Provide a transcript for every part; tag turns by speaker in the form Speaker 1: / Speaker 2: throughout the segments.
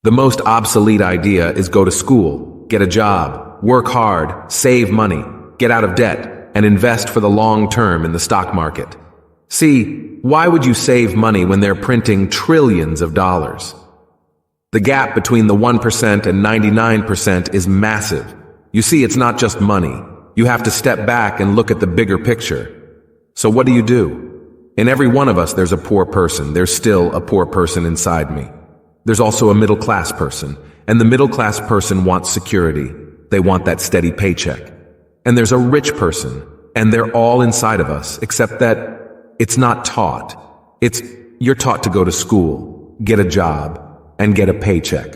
Speaker 1: The most obsolete idea is go to school, get a job, work hard, save money, get out of debt, and invest for the long term in the stock market. See, why would you save money when they're printing trillions of dollars? The gap between the 1% and 99% is massive. You see, it's not just money. You have to step back and look at the bigger picture. So what do? In every one of us, there's a poor person. There's still a poor person inside me. There's also a middle-class person, and the middle-class person wants security. They want that steady paycheck. And there's a rich person, and they're all inside of us, except that it's not taught. You're taught to go to school, get a job, and get a paycheck,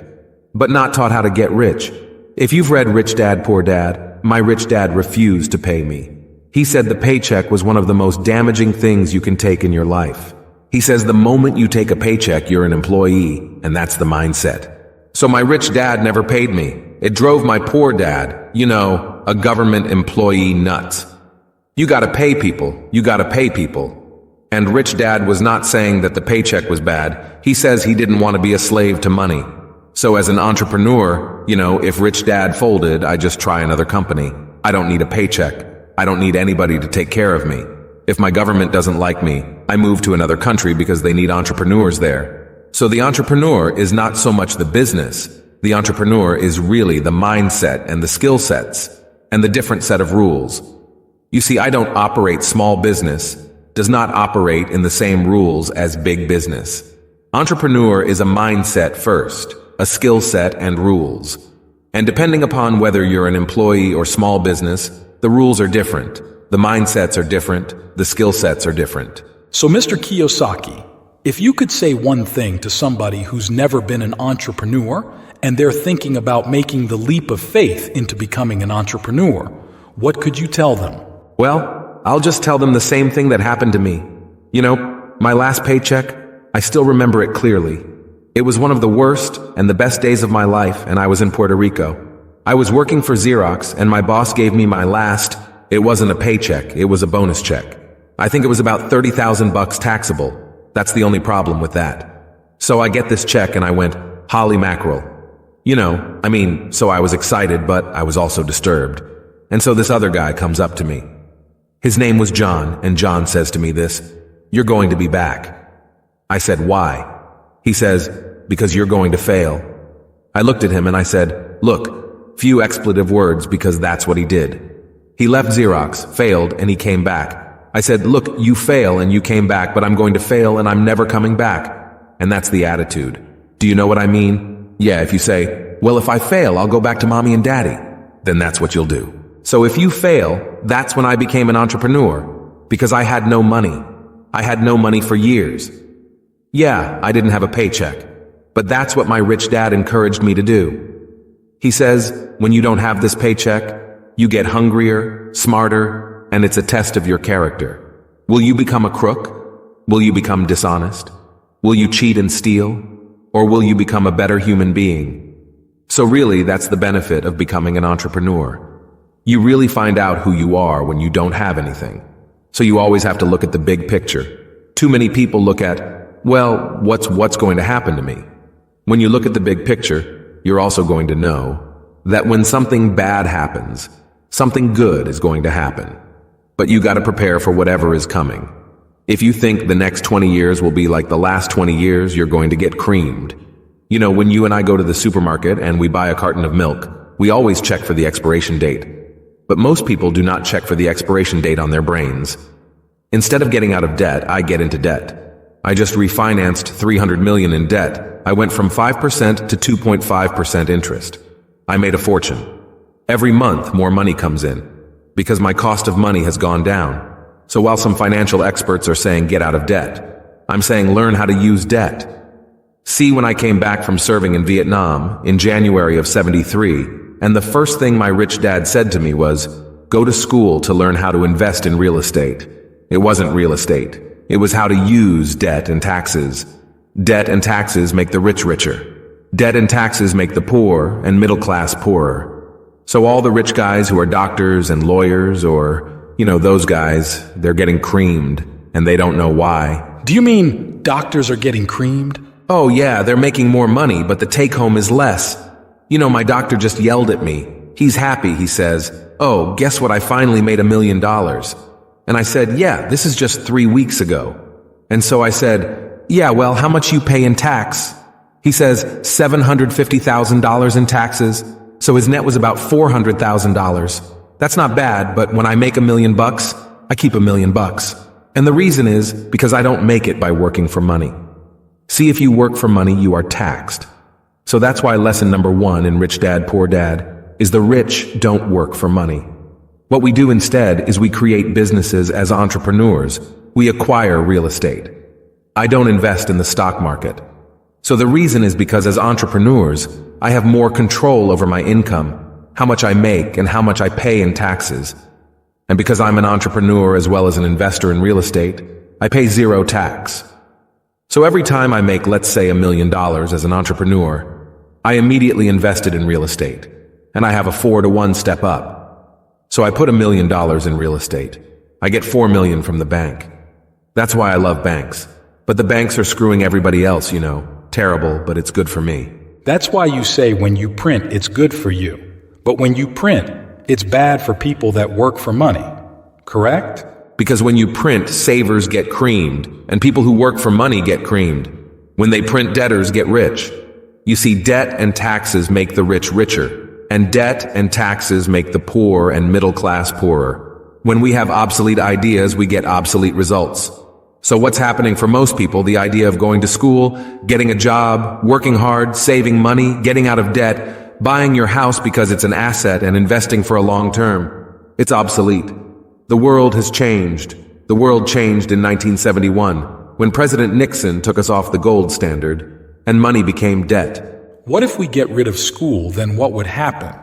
Speaker 1: but not taught how to get rich. If you've read Rich Dad, Poor Dad, my rich dad refused to pay me. He said the paycheck was one of the most damaging things you can take in your life. He says the moment you take a paycheck, you're an employee, and that's the mindset. So my rich dad never paid me. It drove my poor dad, a government employee, nuts. You gotta pay people. You gotta pay people. And Rich Dad was not saying that the paycheck was bad. He says he didn't want to be a slave to money. So as an entrepreneur, if Rich Dad folded, I just try another company. I don't need a paycheck. I don't need anybody to take care of me. If my government doesn't like me, I move to another country because they need entrepreneurs there. So the entrepreneur is not so much the business. The entrepreneur is really the mindset and the skill sets and the different set of rules. You see, I don't operate small business, does not operate in the same rules as big business. Entrepreneur is a mindset first, a skill set and rules. And depending upon whether you're an employee or small business, the rules are different. The mindsets are different. The skill sets are different.
Speaker 2: So Mr. Kiyosaki, if you could say one thing to somebody who's never been an entrepreneur and they're thinking about making the leap of faith into becoming an entrepreneur, what could you tell them?
Speaker 1: Well, I'll just tell them the same thing that happened to me. My last paycheck, I still remember it clearly. It was one of the worst and the best days of my life, and I was in Puerto Rico. I was working for Xerox, and my boss gave me my last. It wasn't a paycheck, it was a bonus check. I think it was about $30,000 taxable. That's the only problem with that. So I get this check and I went, holy mackerel. So I was excited, but I was also disturbed. And so this other guy comes up to me. His name was John, and John says to me this, "You're going to be back." I said, "Why?" He says, "Because you're going to fail." I looked at him and I said, "Look, few expletive words, because that's what he did. He left Xerox, failed, and he came back. I said, look, you fail and you came back, but I'm going to fail and I'm never coming back." And that's the attitude. Do you know what I mean? Yeah, if you say, well, if I fail, I'll go back to mommy and daddy, then that's what you'll do. So if you fail, that's when I became an entrepreneur, because I had no money. I had no money for years. Yeah, I didn't have a paycheck, but that's what my rich dad encouraged me to do. He says, when you don't have this paycheck, you get hungrier, smarter, and it's a test of your character. Will you become a crook? Will you become dishonest? Will you cheat and steal? Or will you become a better human being? So really, that's the benefit of becoming an entrepreneur. You really find out who you are when you don't have anything. So you always have to look at the big picture. Too many people look at, well, what's going to happen to me? When you look at the big picture, you're also going to know that when something bad happens, something good is going to happen. But you got to prepare for whatever is coming. If you think the next 20 years will be like the last 20 years, you're going to get creamed. When you and I go to the supermarket and we buy a carton of milk, we always check for the expiration date. But most people do not check for the expiration date on their brains. Instead of getting out of debt, I get into debt. I just refinanced $300 million in debt. I went from 5% to 2.5% interest. I made a fortune. Every month, more money comes in, because my cost of money has gone down. So while some financial experts are saying get out of debt, I'm saying learn how to use debt. See, when I came back from serving in Vietnam in January of '73, and the first thing my rich dad said to me was, go to school to learn how to invest in real estate. It wasn't real estate. It was how to use debt and taxes. Debt and taxes make the rich richer. Debt and taxes make the poor and middle class poorer. So all the rich guys who are doctors and lawyers, or, those guys, they're getting creamed, and they don't know why.
Speaker 2: Do you mean doctors are getting creamed?
Speaker 1: "Oh yeah, they're making more money, but the take home is less. You know, my doctor just yelled at me. He's happy, he says. Oh, guess what? I finally made $1 million. And I said, yeah, this is just 3 weeks ago. And so I said, yeah, well, how much you pay in tax? He says, $750,000 in taxes. So his net was about $400,000. That's not bad, but when I make $1 million, I keep $1 million. And the reason is because I don't make it by working for money. See, if you work for money, you are taxed. So that's why lesson number 1 in Rich Dad, Poor Dad is the rich don't work for money. What we do instead is we create businesses as entrepreneurs. We acquire real estate. I don't invest in the stock market. So the reason is because as entrepreneurs, I have more control over my income, how much I make and how much I pay in taxes. And because I'm an entrepreneur as well as an investor in real estate, I pay 0 tax. So every time I make, let's say, $1 million as an entrepreneur, I immediately invest it in real estate, and I have a 4-to-1 step up. So I put $1 million in real estate. I get $4 million from the bank. That's why I love banks. But the banks are screwing everybody else, you know. Terrible, but it's good for me.
Speaker 2: That's why you say when you print, it's good for you. But when you print, it's bad for people that work for money. Correct?
Speaker 1: Because when you print, savers get creamed, and people who work for money get creamed. When they print, debtors get rich. You see, debt and taxes make the rich richer, and debt and taxes make the poor and middle class poorer. When we have obsolete ideas, we get obsolete results. So what's happening for most people, the idea of going to school, getting a job, working hard, saving money, getting out of debt, buying your house because it's an asset and investing for a long term, it's obsolete. The world has changed. The world changed in 1971, when President Nixon took us off the gold standard, and money became debt.
Speaker 2: What if we get rid of school, then what would happen?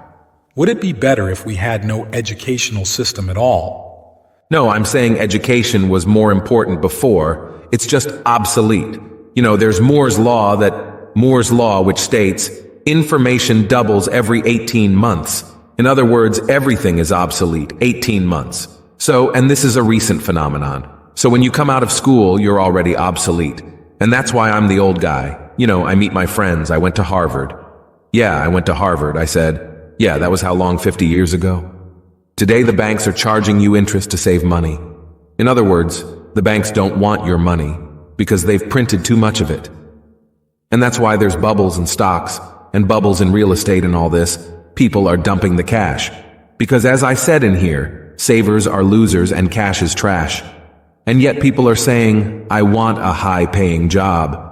Speaker 2: Would it be better if we had no educational system at all?
Speaker 1: No, I'm saying education was more important before. It's just obsolete. You know, there's Moore's Law which states, information doubles every 18 months. In other words, everything is obsolete, 18 months. So, and this is a recent phenomenon. So when you come out of school, you're already obsolete. And that's why I'm the old guy. You know, I meet my friends. I went to Harvard. Yeah, I went to Harvard. I said, yeah, that was how long, 50 years ago? Today, the banks are charging you interest to save money. In other words, the banks don't want your money because they've printed too much of it. And that's why there's bubbles in stocks and bubbles in real estate and all this. People are dumping the cash. Because as I said in here, savers are losers and cash is trash. And yet people are saying, I want a high-paying job.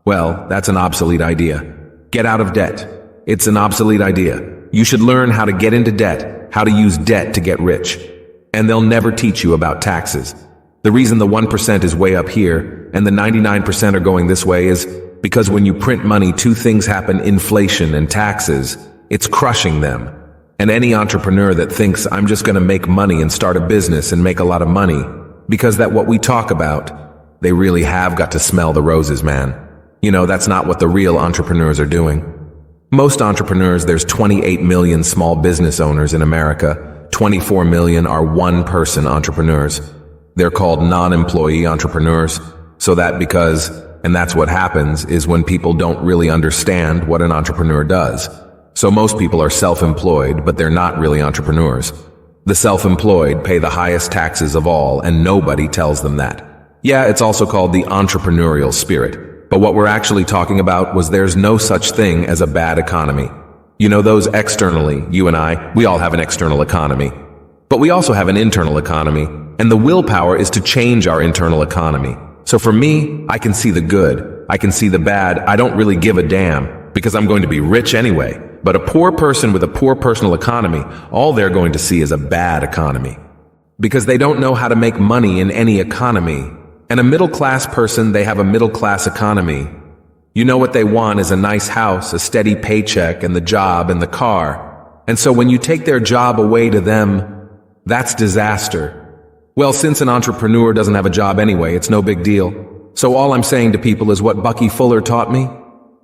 Speaker 1: Well, that's an obsolete idea. Get out of debt. It's an obsolete idea. You should learn how to get into debt, how to use debt to get rich. And they'll never teach you about taxes. The reason the 1% is way up here and the 99% are going this way is because when you print money, 2 things happen: inflation and taxes. It's crushing them. And any entrepreneur that thinks I'm just going to make money and start a business and make a lot of money, because that what we talk about, they really have got to smell the roses, man. You know, that's not what the real entrepreneurs are doing. Most entrepreneurs, there's 28 million small business owners in America. 24 million are one-person entrepreneurs. They're called non-employee entrepreneurs. So that's what happens is when people don't really understand what an entrepreneur does. So most people are self-employed, but they're not really entrepreneurs. The self-employed pay the highest taxes of all, and nobody tells them that. Yeah, it's also called the entrepreneurial spirit. But what we're actually talking about was there's no such thing as a bad economy. You know, those externally, you and I, we all have an external economy. But we also have an internal economy, and the willpower is to change our internal economy. So for me, I can see the good. I can see the bad. I don't really give a damn, because I'm going to be rich anyway. But a poor person with a poor personal economy, all they're going to see is a bad economy. Because they don't know how to make money in any economy. And a middle-class person, they have a middle-class economy. You know what they want is a nice house, a steady paycheck, and the job and the car. And so when you take their job away to them, that's disaster. Well, since an entrepreneur doesn't have a job anyway, it's no big deal. So all I'm saying to people is what Bucky Fuller taught me.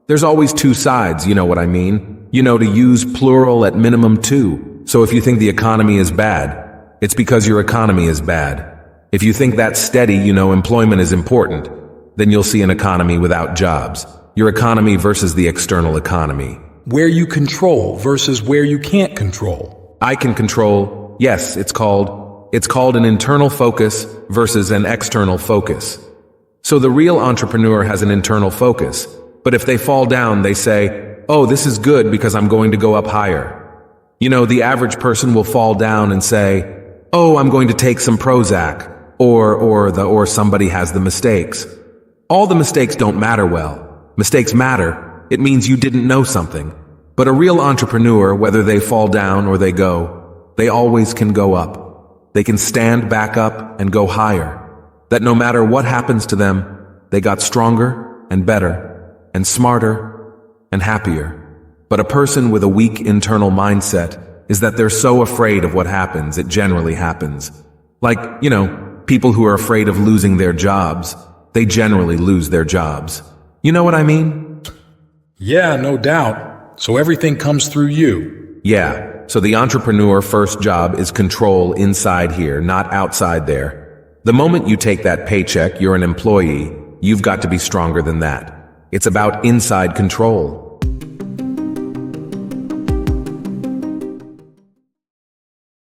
Speaker 1: There's always 2 sides, you know what I mean? You know, to use plural at minimum 2. So if you think the economy is bad, it's because your economy is bad. If you think that's steady, you know, employment is important, then you'll see an economy without jobs. Your economy versus the external economy.
Speaker 2: Where you control versus where you can't control.
Speaker 1: I can control, yes, it's called an internal focus versus an external focus. So the real entrepreneur has an internal focus, but if they fall down, they say, oh, this is good because I'm going to go up higher. You know, the average person will fall down and say, oh, I'm going to take some Prozac, or somebody has the mistakes. All the mistakes don't matter well. Mistakes matter. It means you didn't know something. But a real entrepreneur, whether they fall down or they always can go up. They can stand back up and go higher. That no matter what happens to them, they got stronger and better and smarter and happier. But a person with a weak internal mindset is that they're so afraid of what happens, it generally happens. Like, people who are afraid of losing their jobs, they generally lose their jobs. You know what I mean?
Speaker 2: Yeah, no doubt. So everything comes through you.
Speaker 1: Yeah, so the entrepreneur first job is control inside here, not outside there. The moment you take that paycheck, you're an employee. You've got to be stronger than that. It's about inside control.